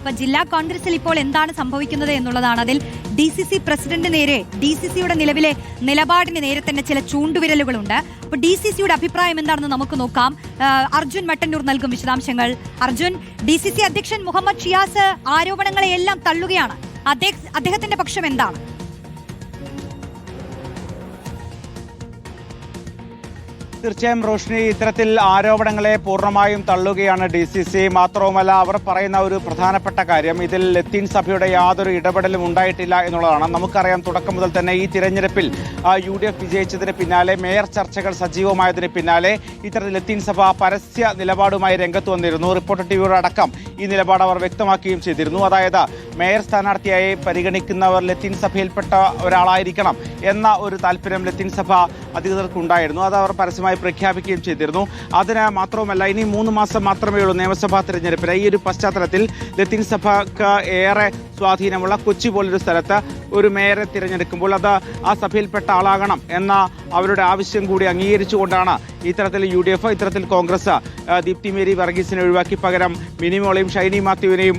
ഇപ്പൊ ജില്ലാ കോൺഗ്രസിൽ ഇപ്പോൾ എന്താണ് സംഭവിക്കുന്നത് എന്നുള്ളതാണ്. അതിൽ DCC പ്രസിഡന്റ് നേരെ DCCയുടെ നിലവിലെ നിലപാടിന് നേരെ തന്നെ ചില ചൂണ്ടുവിരലുകളുണ്ട്. അപ്പൊ DCCയുടെ അഭിപ്രായം എന്താണെന്ന് നമുക്ക് നോക്കാം. അർജുൻ മട്ടന്നൂർ നൽകും വിശദാംശങ്ങൾ. അർജുൻ, DCC അധ്യക്ഷൻ മുഹമ്മദ് ഷിയാസ് ആരോപണങ്ങളെയെല്ലാം തള്ളുകയാണ്. അദ്ദേഹത്തിന്റെ പക്ഷം എന്താണ്? തീർച്ചയായും റോഷ്നി, ഇത്തരത്തിൽ ആരോപണങ്ങളെ പൂർണ്ണമായും തള്ളുകയാണ് DCC. മാത്രവുമല്ല, അവർ പറയുന്ന ഒരു പ്രധാനപ്പെട്ട കാര്യം ഇതിൽ ലത്തീൻ സഭയുടെ യാതൊരു ഇടപെടലും ഉണ്ടായിട്ടില്ല എന്നുള്ളതാണ്. നമുക്കറിയാം, തുടക്കം മുതൽ തന്നെ ഈ തിരഞ്ഞെടുപ്പിൽ UDF വിജയിച്ചതിന് പിന്നാലെ, മേയർ ചർച്ചകൾ സജീവമായതിന് പിന്നാലെ ഇത്തരത്തിൽ ലത്തീൻ സഭ പരസ്യ നിലപാടുമായി രംഗത്ത് വന്നിരുന്നു. റിപ്പോർട്ടർ ടിവിയുടെ അടക്കം ഈ നിലപാട് അവർ വ്യക്തമാക്കുകയും ചെയ്തിരുന്നു. അതായത് മേയർ സ്ഥാനാർത്ഥിയായി പരിഗണിക്കുന്നവർ ലത്തീൻ സഭയിൽപ്പെട്ട ഒരാളായിരിക്കണം എന്ന ഒരു താല്പര്യം ലത്തീൻ സഭ അധികൃതർക്കുണ്ടായിരുന്നു. അത് അവർ പരസ്യമായി പ്രഖ്യാപിക്കുകയും ചെയ്തിരുന്നു. അതിന് മാത്രവുമല്ല, ഇനി 3 മാസം മാത്രമേ ഉള്ളൂ നിയമസഭാ തെരഞ്ഞെടുപ്പിന്. ഈ ഒരു പശ്ചാത്തലത്തിൽ ലത്തീൻ സഭക്ക് ഏറെ സ്വാധീനമുള്ള കൊച്ചി പോലൊരു സ്ഥലത്ത് ഒരു മേയറെ തിരഞ്ഞെടുക്കുമ്പോൾ അത് ആ സഭയിൽപ്പെട്ട ആളാകണം എന്ന അവരുടെ ആവശ്യം കൂടി അംഗീകരിച്ചുകൊണ്ടാണ് ഇത്തരത്തിൽ UDF, ഇത്തരത്തിൽ കോൺഗ്രസ് ദീപ്തി മേരി വർഗീസിനെ ഒഴിവാക്കി പകരം മിനിമോളെയും ഷൈനി മാത്യുവിനെയും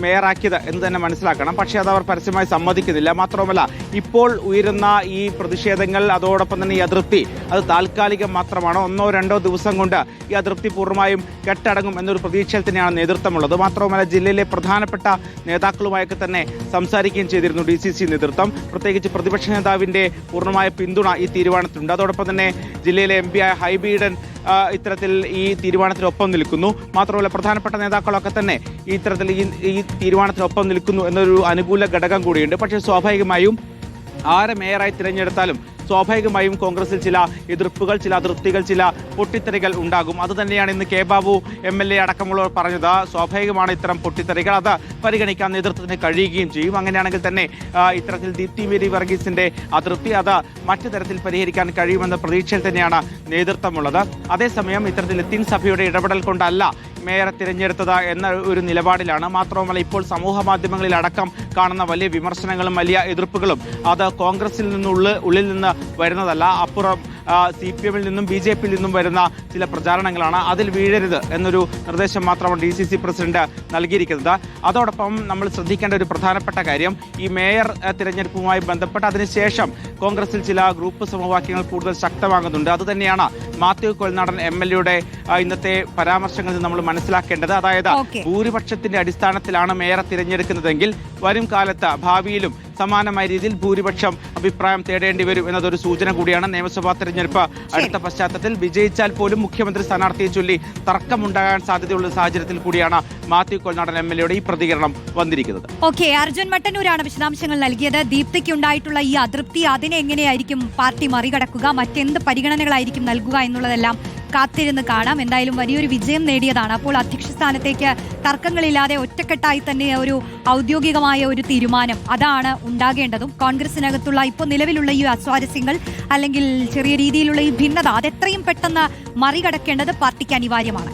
മേയറാക്കിയത് എന്ന് തന്നെ മനസ്സിലാക്കണം. പക്ഷേ അത് അവർ പരസ്യമായി സമ്മതിക്കുന്നില്ല. മാത്രവുമല്ല, ഇപ്പോൾ ഉയരുന്ന ഈ പ്രതിഷേധങ്ങൾ, അതോടൊപ്പം തന്നെ ഈ അതൃപ്തി, അത് താൽക്കാലികം മാത്രമാണ്. 1-2 ദിവസം കൊണ്ട് ഈ അതൃപ്തി പൂർണ്ണമായും കെട്ടടങ്ങും എന്നൊരു പ്രതീക്ഷയിൽ തന്നെയാണ് നേതൃത്വമുള്ളത്. മാത്രവുമല്ല, ജില്ലയിലെ പ്രധാനപ്പെട്ട നേതാക്കളുമായൊക്കെ തന്നെ സംസാരിക്കുകയും ചെയ്തിരുന്നു DCC നേതൃത്വം. പ്രത്യേകിച്ച് പ്രതിപക്ഷ നേതാവിന്റെ പൂർണ്ണമായ പിന്തുണ ഈ തീരുമാനത്തിലുണ്ട്. അതോടൊപ്പം തന്നെ ജില്ലയിലെ MP ആയ ഹൈബി ഈഡൻ ഇത്തരത്തിൽ ഈ തീരുമാനത്തിനൊപ്പം നിൽക്കുന്നു. മാത്രമല്ല, പ്രധാനപ്പെട്ട നേതാക്കളൊക്കെ തന്നെ ഇത്തരത്തിൽ ഈ തീരുമാനത്തിനൊപ്പം നിൽക്കുന്നു എന്നൊരു അനുകൂല ഘടകം കൂടിയുണ്ട്. പക്ഷേ സ്വാഭാവികമായും ആരെ മേയറായി തിരഞ്ഞെടുത്താലും സ്വാഭാവികമായും കോൺഗ്രസിൽ ചില എതിർപ്പുകൾ, ചില അതൃപ്തികൾ, ചില പൊട്ടിത്തെറികൾ ഉണ്ടാകും. അതുതന്നെയാണ് ഇന്ന് കെ ബാബു MLA അടക്കമുള്ളവർ പറഞ്ഞത്. സ്വാഭാവികമാണ് ഇത്തരം പൊട്ടിത്തെറികൾ, അത് പരിഗണിക്കാൻ നേതൃത്വത്തിന് കഴിയുകയും ചെയ്യും. അങ്ങനെയാണെങ്കിൽ തന്നെ ഇത്തരത്തിൽ ദീപ്തി മേരി വർഗീസിന്റെ അതൃപ്തി അത് മറ്റു തരത്തിൽ പരിഹരിക്കാൻ കഴിയുമെന്ന പ്രതീക്ഷയിൽ തന്നെയാണ് നേതൃത്വമുള്ളത്. അതേസമയം ഇത്തരത്തിൽ ലത്തീൻ സഭയുടെ ഇടപെടൽ കൊണ്ടല്ല മേയറെ തിരഞ്ഞെടുത്തത് എന്ന ഒരു നിലപാടിലാണ്. മാത്രവുമല്ല, ഇപ്പോൾ സമൂഹ മാധ്യമങ്ങളിൽ അടക്കം കാണുന്ന വലിയ വിമർശനങ്ങളും വലിയ എതിർപ്പുകളും അത് കോൺഗ്രസിൽ ഉള്ളിൽ നിന്ന് വരുന്നതല്ല, അപ്പുറം CPM-ൽ നിന്നും BJP-യിൽ നിന്നും വരുന്ന ചില പ്രചാരണങ്ങളാണ്. അതിൽ വീഴരുത് എന്നൊരു നിർദ്ദേശം മാത്രമാണ് DCC പ്രസിഡന്റ് നൽകിയിരിക്കുന്നത്. അതോടൊപ്പം നമ്മൾ ശ്രദ്ധിക്കേണ്ട ഒരു പ്രധാനപ്പെട്ട കാര്യം, ഈ മേയർ തിരഞ്ഞെടുപ്പുമായി ബന്ധപ്പെട്ട് അതിനുശേഷം കോൺഗ്രസിൽ ചില ഗ്രൂപ്പ് സമവാക്യങ്ങൾ കൂടുതൽ ശക്തമാകുന്നുണ്ട്. അതുതന്നെയാണ് മാത്യു കൊൽനാടൻ MLA-യുടെ ഇന്നത്തെ പരാമർശങ്ങളിൽ നമ്മൾ മനസ്സിലാക്കേണ്ടത്. അതായത് ഭൂരിപക്ഷത്തിന്റെ അടിസ്ഥാനത്തിലാണ് മേയറെ തിരഞ്ഞെടുക്കുന്നതെങ്കിൽ വരും കാലത്ത് ഭാവിയിലും സമാനമായ രീതിയിൽ ഭൂരിപക്ഷം അഭിപ്രായം തേടേണ്ടി വരും എന്നതൊരു സൂചന കൂടിയാണ്. നിയമസഭാ തെരഞ്ഞെടുപ്പ് അടുത്ത പശ്ചാത്തലത്തിൽ വിജയിച്ചാൽ പോലും മുഖ്യമന്ത്രി സ്ഥാനാർത്ഥിയെ ചൊല്ലി തർക്കമുണ്ടാകാൻ സാധ്യതയുള്ള സാഹചര്യത്തിൽ കൂടിയാണ് മാത്യു കൊൽനാടൻ MLA-യുടെ ഈ പ്രതികരണം വന്നിരിക്കുന്നത്. അർജുൻ മട്ടന്നൂരാണ് വിശദാംശങ്ങൾ നൽകിയത്. ദീപ്തിക്ക് ഉണ്ടായിട്ടുള്ള ഈ അതൃപ്തി, അതിനെ എങ്ങനെയായിരിക്കും പാർട്ടി മറികടക്കുക, മറ്റെന്ത് പരിഗണനകളായിരിക്കും നൽകുക എന്നുള്ളതെല്ലാം കാത്തിരുന്ന് കാണാം. എന്തായാലും വലിയൊരു വിജയം നേടിയതാണ്. അപ്പോൾ അധ്യക്ഷ സ്ഥാനത്തേക്ക് തർക്കങ്ങളില്ലാതെ ഒറ്റക്കെട്ടായി തന്നെ ഒരു ഔദ്യോഗികമായ ഒരു തീരുമാനം അതാണ് ഉണ്ടാകേണ്ടതും. കോൺഗ്രസിനകത്തുള്ള ഇപ്പോൾ നിലവിലുള്ള ഈ അസ്വാരസ്യങ്ങൾ അല്ലെങ്കിൽ ചെറിയ രീതിയിലുള്ള ഈ ഭിന്നത അതെത്രയും പെട്ടെന്ന് മറികടക്കേണ്ടത് പാർട്ടിക്ക് അനിവാര്യമാണ്.